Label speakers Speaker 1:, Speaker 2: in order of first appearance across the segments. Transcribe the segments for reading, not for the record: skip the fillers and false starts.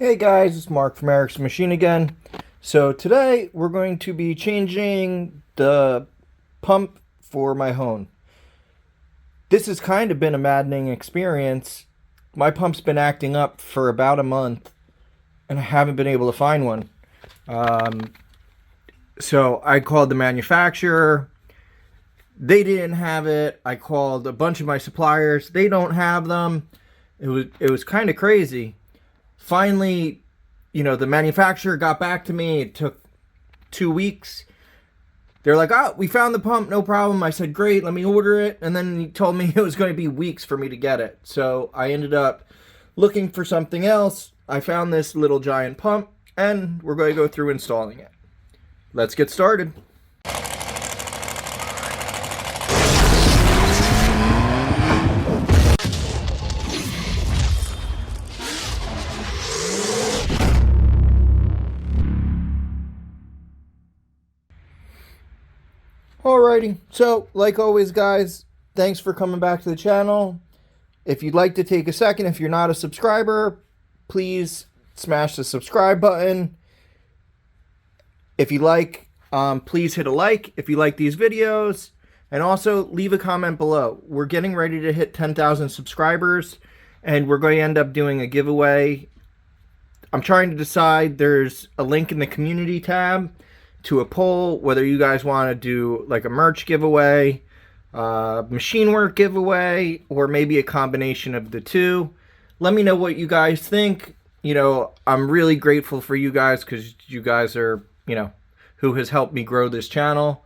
Speaker 1: Hey guys, it's Mark from Eric's Machine again. So today we're going to be changing the pump for my hone. This has kind of been a maddening experience. My pump's been acting up for about a month and I haven't been able to find one. So I called the manufacturer. They didn't have it. I called a bunch of my suppliers. They don't have them. It was kind of crazy. Finally, the manufacturer got back to me. It took 2 weeks. They're like, oh, we found the pump, no problem. I said, great, let me order it. And then he told me it was going to be weeks for me to get it. So I ended up looking for something else. I found this little giant pump, and we're going to go through installing it. Let's get started. Alrighty, so like always guys, thanks for coming back to the channel. If you'd like to take a second, if you're not a subscriber, please smash the subscribe button. If you like, please hit a like if you like these videos, and also leave a comment below. We're getting ready to hit 10,000 subscribers, and we're going to end up doing a giveaway. I'm trying to decide. There's a link in the community tab to a poll, whether you guys want to do like a merch giveaway, machine work giveaway, or maybe a combination of the two. Let me know what you guys think. I'm really grateful for you guys because you guys are, who has helped me grow this channel.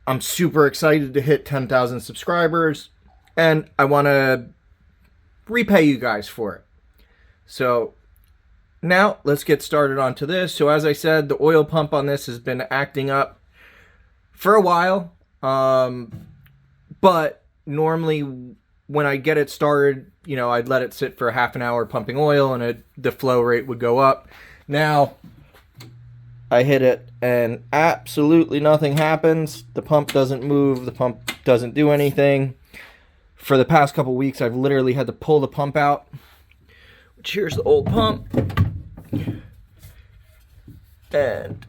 Speaker 1: I'm super excited to hit 10,000 subscribers, and I want to repay you guys for it. So now, let's get started onto this. So as I said, the oil pump on this has been acting up for a while. But normally when I get it started, I'd let it sit for half an hour pumping oil and the flow rate would go up. Now, I hit it and absolutely nothing happens. The pump doesn't move. The pump doesn't do anything. For the past couple weeks, I've literally had to pull the pump out. Which here's the old pump. And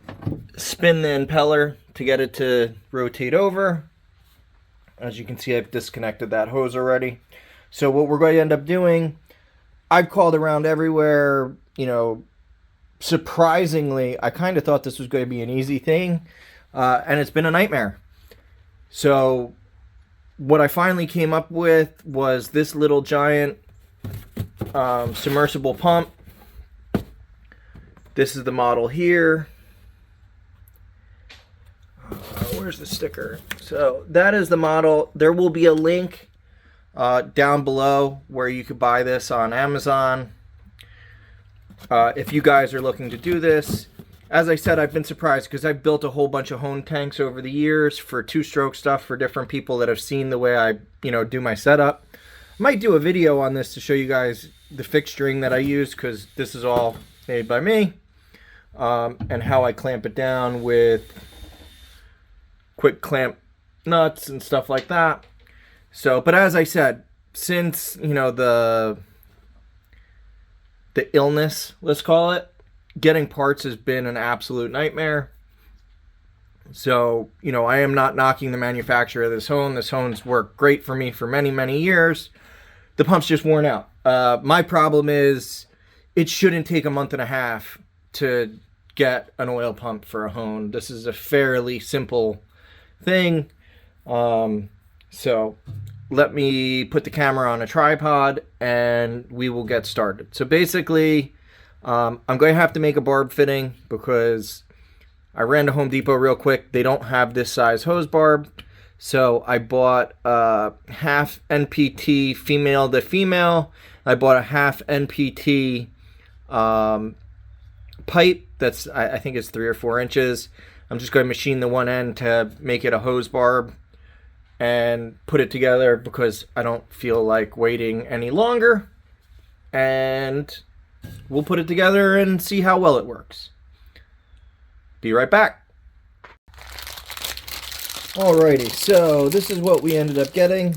Speaker 1: spin the impeller to get it to rotate over. As you can see, I've disconnected that hose already. So what we're going to end up doing, I've called around everywhere. Surprisingly, I kind of thought this was going to be an easy thing, and it's been a nightmare. So what I finally came up with was this little giant submersible pump. This is the model here. Where's the sticker? So that is the model. There will be a link down below where you could buy this on Amazon. If you guys are looking to do this, as I said, I've been surprised because I've built a whole bunch of hone tanks over the years for two-stroke stuff for different people that have seen the way I, do my setup. I might do a video on this to show you guys the fixturing that I use because this is all made by me. And how I clamp it down with quick clamp nuts and stuff like that. So, but as I said, since, the illness, let's call it, getting parts has been an absolute nightmare. So, I am not knocking the manufacturer of this hone. This hone's worked great for me for many, many years. The pump's just worn out. My problem is it shouldn't take a month and a half to get an oil pump for a hone. This is a fairly simple thing. So let me put the camera on a tripod and we will get started. So basically, I'm going to have to make a barb fitting because I ran to Home Depot real quick. They don't have this size hose barb. So I bought a half NPT female to female. I bought a half NPT pipe that's I think it's 3 or 4 inches. I'm just going to machine the one end to make it a hose barb and put it together because I don't feel like waiting any longer, and we'll put it together and see how well it works. Be right back. Alrighty, so this is what we ended up getting.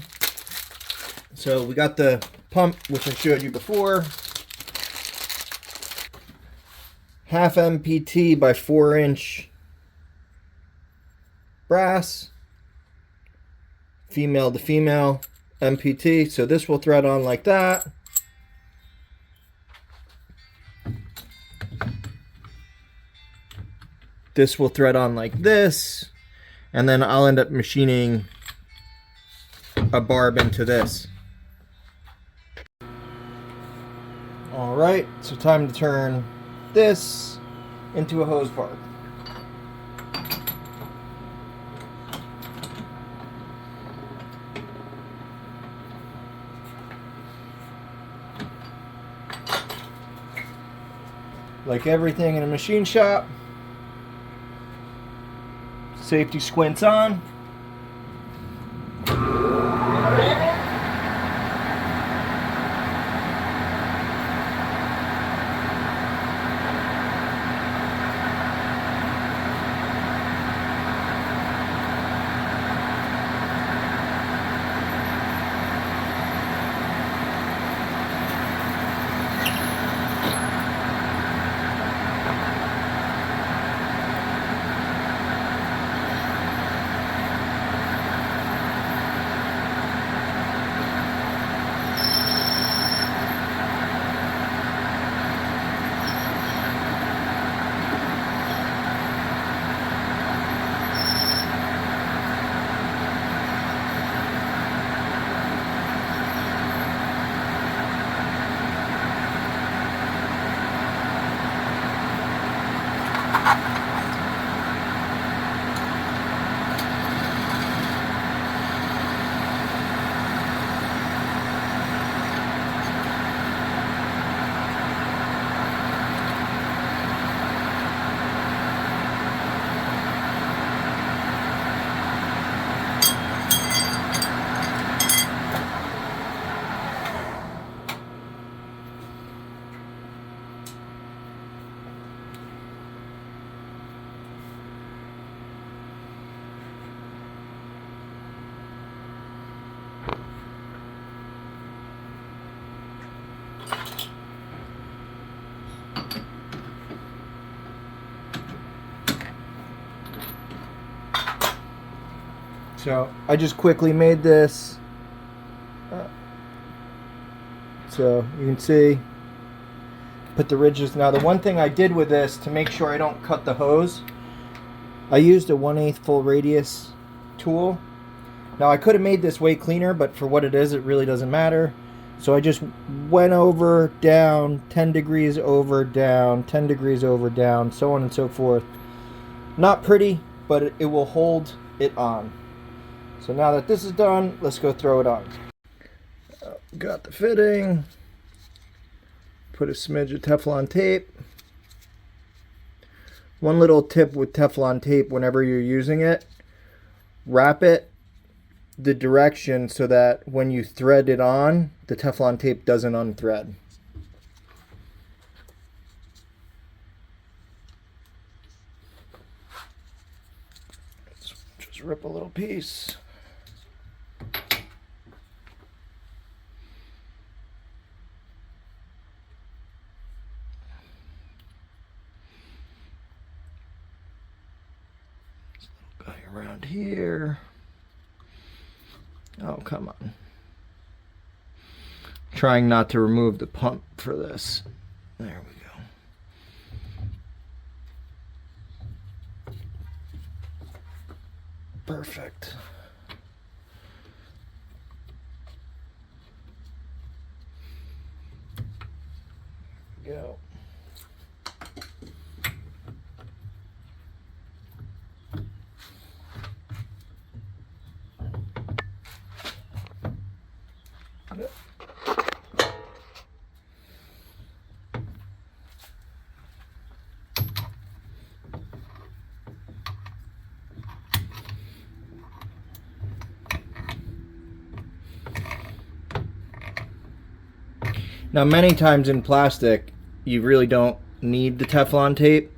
Speaker 1: So we got the pump, which I showed you before. half MPT by 4-inch brass, female to female MPT. So this will thread on like that. This will thread on like this, and then I'll end up machining a barb into this. All right, so time to turn this into a hose barb. Like everything in a machine shop, safety squints on. So I just quickly made this. So you can see, put the ridges. Now the one thing I did with this to make sure I don't cut the hose, I used a 1/8 full radius tool. Now I could have made this way cleaner, but for what it is, it really doesn't matter. So I just went over, down, 10 degrees over, down, 10 degrees over, down, so on and so forth. Not pretty, but it will hold it on. So now that this is done, let's go throw it on. Got the fitting. Put a smidge of Teflon tape. One little tip with Teflon tape whenever you're using it, wrap it the direction so that when you thread it on, the Teflon tape doesn't unthread. Let's just rip a little piece. Guy around here. Oh, come on. Trying not to remove the pump for this. There we go. Perfect. Go. Now, many times in plastic, you really don't need the Teflon tape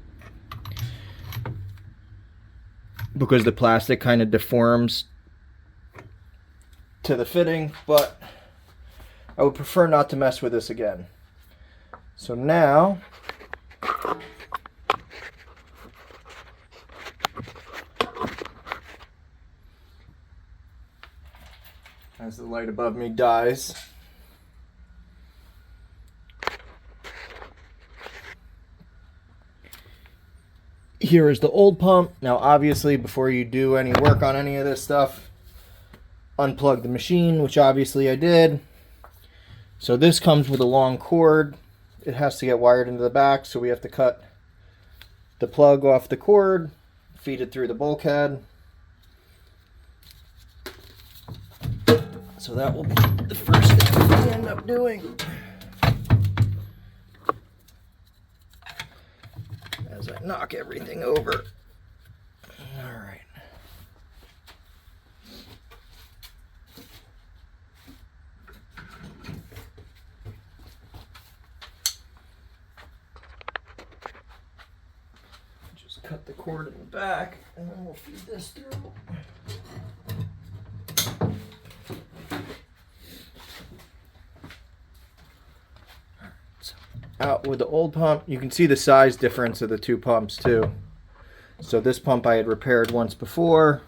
Speaker 1: because the plastic kind of deforms to the fitting, but I would prefer not to mess with this again. So now, light above me dies. Here is the old pump. Now obviously before you do any work on any of this stuff, unplug the machine, which obviously I did. So this comes with a long cord. It has to get wired into the back, so we have to cut the plug off the cord, feed it through the bulkhead. So that will be the first thing we end up doing. As I knock everything over. All right. Just cut the cord in the back, and then we'll feed this through. Out with the old pump. You can see the size difference of the two pumps too. So this pump I had repaired once before.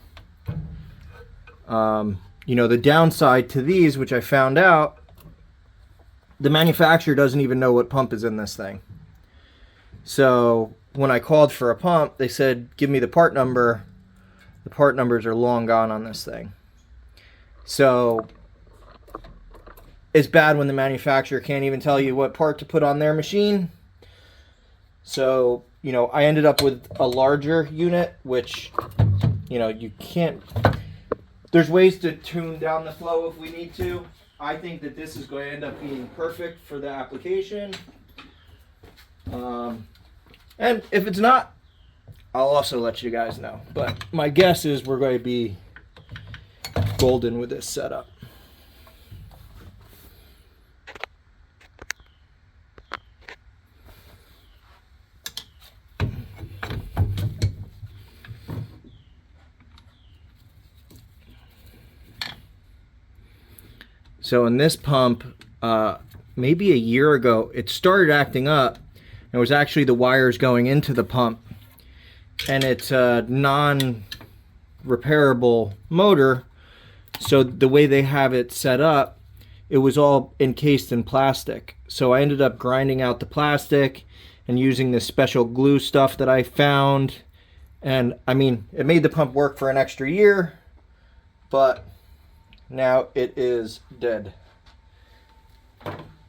Speaker 1: You know, the downside to these, which I found out, the manufacturer doesn't even know what pump is in this thing. So when I called for a pump, they said, give me the part number. The part numbers are long gone on this thing. So it's bad when the manufacturer can't even tell you what part to put on their machine. So, you know, I ended up with a larger unit, which, you know, you can't, there's ways to tune down the flow if we need to. I think that this is going to end up being perfect for the application. And if it's not, I'll also let you guys know. But my guess is we're going to be golden with this setup. So in this pump, maybe a year ago, it started acting up. It was actually the wires going into the pump. And it's a non-repairable motor. So the way they have it set up, it was all encased in plastic. So I ended up grinding out the plastic and using this special glue stuff that I found. And I mean, it made the pump work for an extra year, but now it is dead.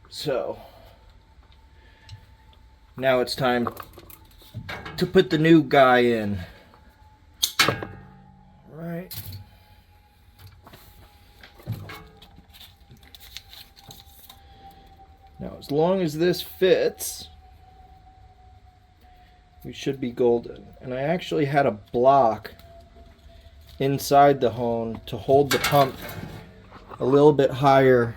Speaker 1: So now it's time to put the new guy in. Right. Now as long as this fits, we should be golden. And I actually had a block inside the hone to hold the pump a little bit higher.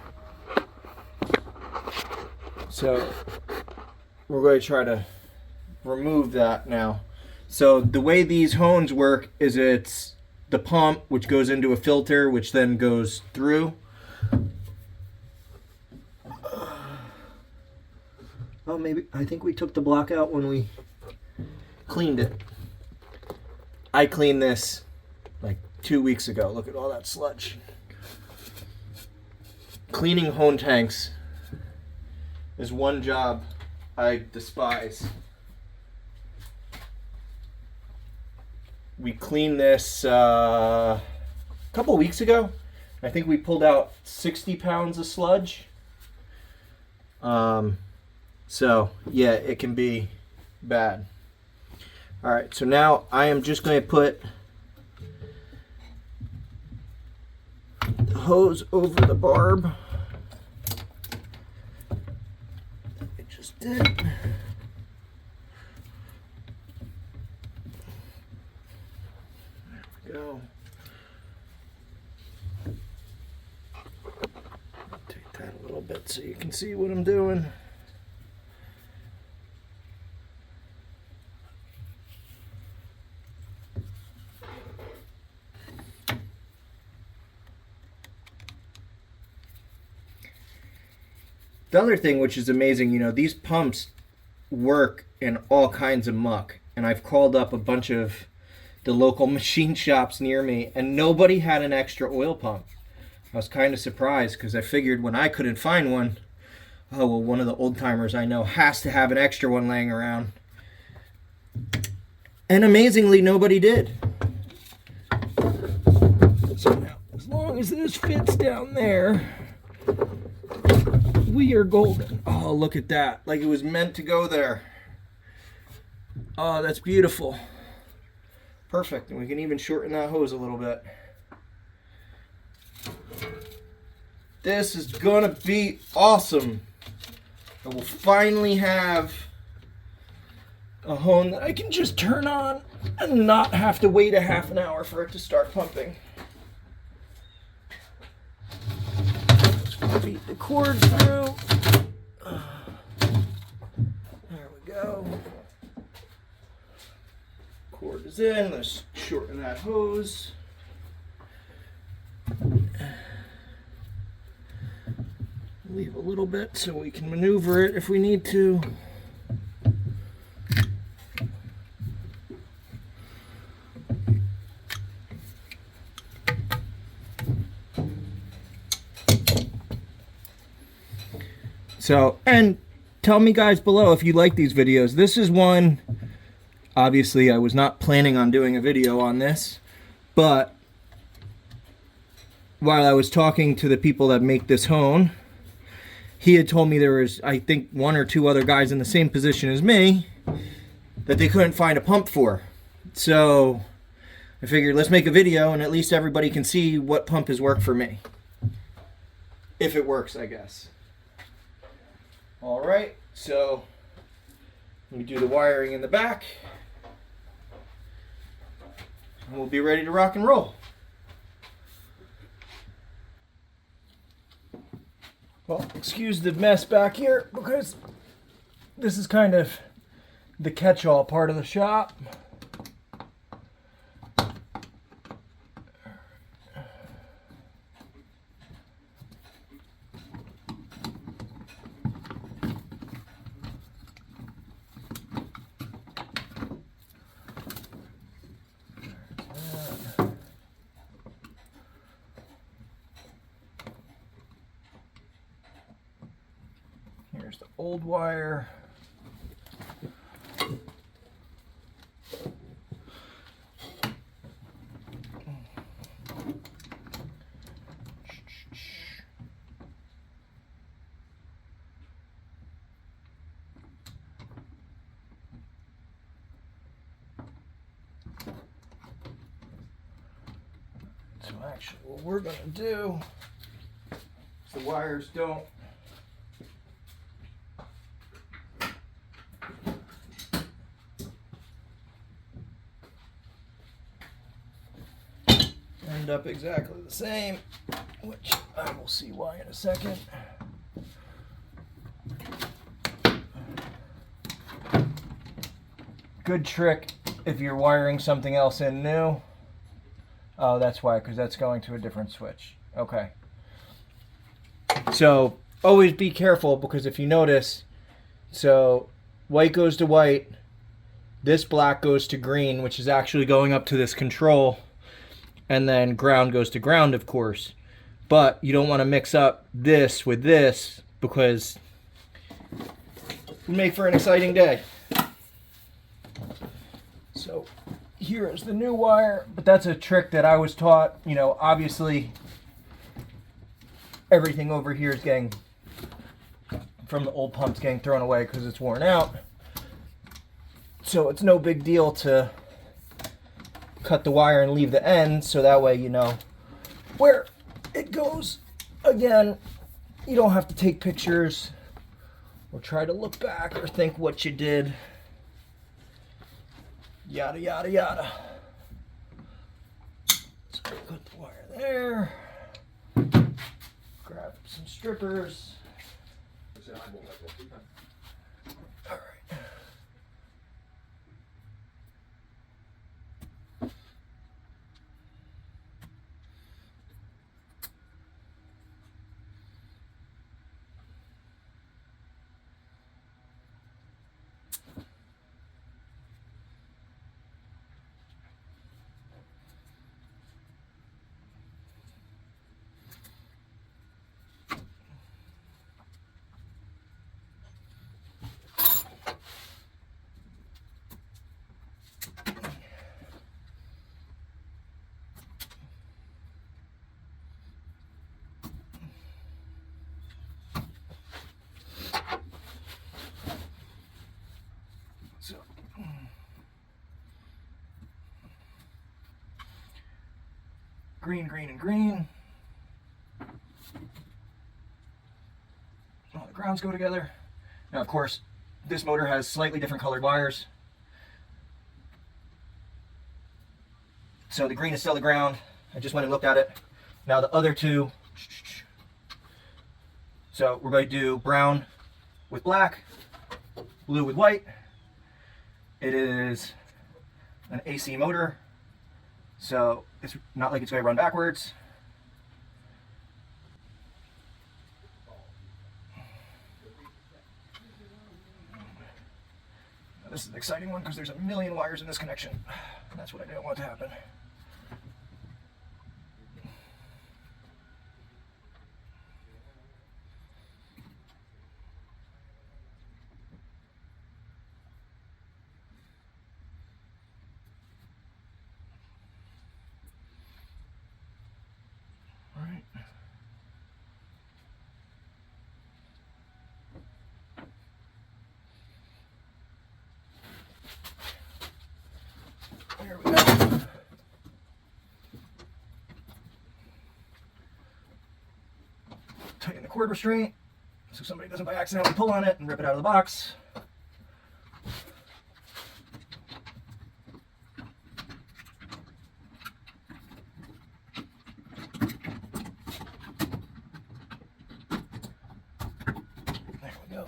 Speaker 1: So we're going to try to remove that now. So the way these hones work is it's the pump, which goes into a filter, which then goes through. Oh, maybe, I think we took the block out when we cleaned it. I cleaned this like 2 weeks ago. Look at all that sludge. Cleaning hone tanks is one job I despise. We cleaned this a couple weeks ago. I think we pulled out 60 pounds of sludge. So yeah, it can be bad. All right, so now I am just going to put the hose over the barb. I just did. There we go. Take that a little bit so you can see what I'm doing. The other thing which is amazing, you know, these pumps work in all kinds of muck. And I've called up a bunch of the local machine shops near me, and nobody had an extra oil pump. I was kind of surprised because I figured when I couldn't find one, oh, well, one of the old timers I know has to have an extra one laying around. And amazingly, nobody did. So now, as long as this fits down there, we are golden. Oh, look at that. Like it was meant to go there. Oh, that's beautiful. Perfect. And we can even shorten that hose a little bit. This is gonna be awesome. I will finally have a hose that I can just turn on and not have to wait a half an hour for it to start pumping. Let's feed the cord through. There we go. Cord is in. Let's shorten that hose. Leave a little bit so we can maneuver it if we need to. So, and tell me guys below if you like these videos. This is one, obviously I was not planning on doing a video on this, but while I was talking to the people that make this hone, he had told me there was, I think, 1 or 2 other guys in the same position as me that they couldn't find a pump for. So I figured let's make a video and at least everybody can see what pump has worked for me. If it works, I guess. All right, so we do the wiring in the back and we'll be ready to rock and roll. Well, excuse the mess back here because this is kind of the catch-all part of the shop. Here's the old wire. So actually what we're going to do is the wires don't end up exactly the same, which I will see why in a second. Good trick if you're wiring something else in new. Oh, that's why, because that's going to a different switch. Okay. So always be careful, because if you notice, so white goes to white, this black goes to green, which is actually going up to this control, and then ground goes to ground, of course. But you don't want to mix up this with this, because it will make for an exciting day. So here is the new wire, but that's a trick that I was taught. You know, obviously everything over here is getting, from the old pumps, getting thrown away because it's worn out. So it's no big deal to cut the wire and leave the end, so that way you know where it goes. Again, you don't have to take pictures or try to look back or think what you did. Yada, yada, yada. So put the wire there. Grab some strippers. All right. green, green, and green. All the grounds go together. Now, of course, this motor has slightly different colored wires. So the green is still the ground. I just went and looked at it. Now the other two, so we're going to do brown with black, blue with white. It is an AC motor, so it's not like it's going to run backwards. Now, this is an exciting one because there's a million wires in this connection. That's what I didn't want to happen. There we go. Tighten the cord restraint so somebody doesn't by accident pull on it and rip it out of the box. There we go.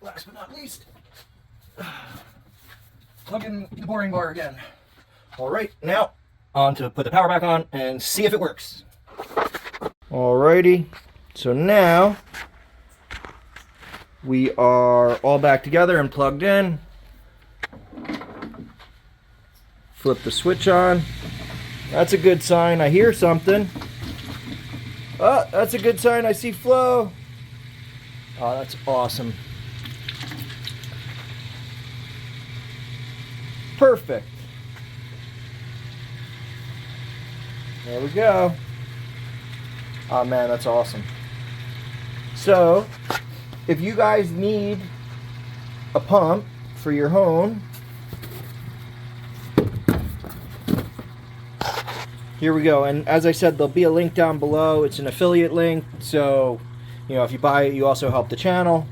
Speaker 1: Last but not least, plug in the boring bar again. All right, now on to put the power back on and see if it works. Alrighty, so now we are all back together and plugged in. Flip the switch on. That's a good sign. I hear something. Oh, that's a good sign. I see flow. Oh, that's awesome. Perfect. There we go. Oh man, that's awesome. So, if you guys need a pump for your home, here we go. And as I said, there'll be a link down below. It's an affiliate link, so you know, if you buy it, you also help the channel.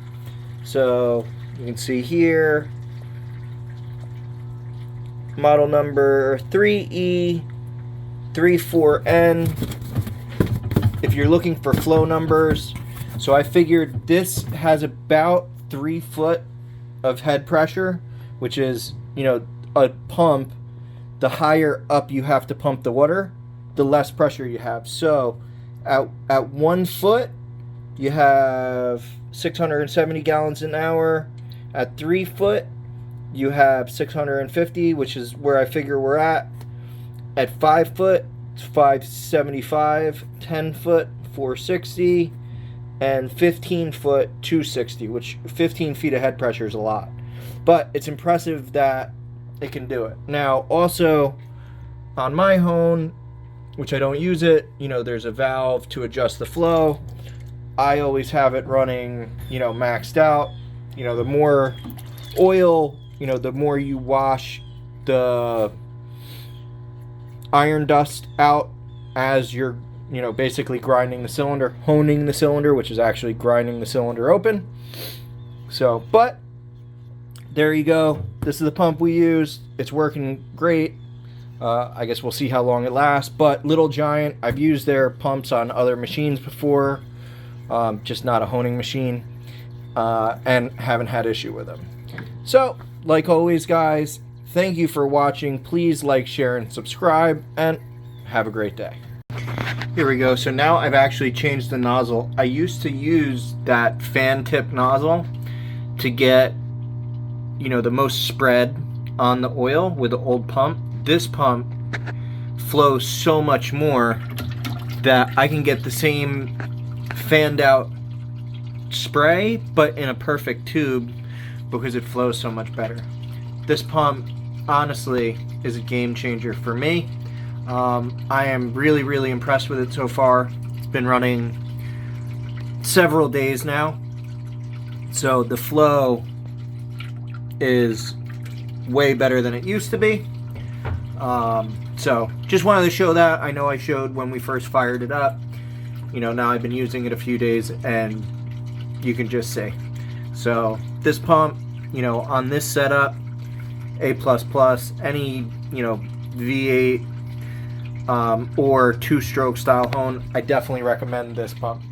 Speaker 1: So you can see here, model number 3E34N. If you're looking for flow numbers, so I figured this has about 3 foot of head pressure, which is, you know, a pump. The higher up you have to pump the water, the less pressure you have. So at 1 foot, you have 670 gallons an hour. At 3 foot, you have 650, which is where I figure we're at. At 5 foot, it's 575. 10 foot, 460. And 15 foot, 260, which 15 feet of head pressure is a lot. But it's impressive that it can do it. Now, also, on my home, which I don't use it, you know, there's a valve to adjust the flow. I always have it running, you know, maxed out. You know, the more oil, you know, the more you wash the iron dust out as you're, you know, basically grinding the cylinder, honing the cylinder, which is actually grinding the cylinder open. So, but there you go. This is the pump we used. It's working great. I guess we'll see how long it lasts. But Little Giant, I've used their pumps on other machines before, just not a honing machine, and haven't had issue with them. So, like always, guys, thank you for watching. Please like, share, and subscribe, and have a great day. Here we go. So now I've actually changed the nozzle. I used to use that fan tip nozzle to get, you know, the most spread on the oil with the old pump. This pump flows so much more that I can get the same fanned out spray, but in a perfect tube, because it flows so much better. This pump, honestly, is a game changer for me. I am really, really impressed with it so far. It's been running several days now, so the flow is way better than it used to be. So just wanted to show that. I know I showed when we first fired it up. You know, now I've been using it a few days and you can just see. So this pump, you know, on this setup, A++, any, you know, V8 or two-stroke style hone, I definitely recommend this pump.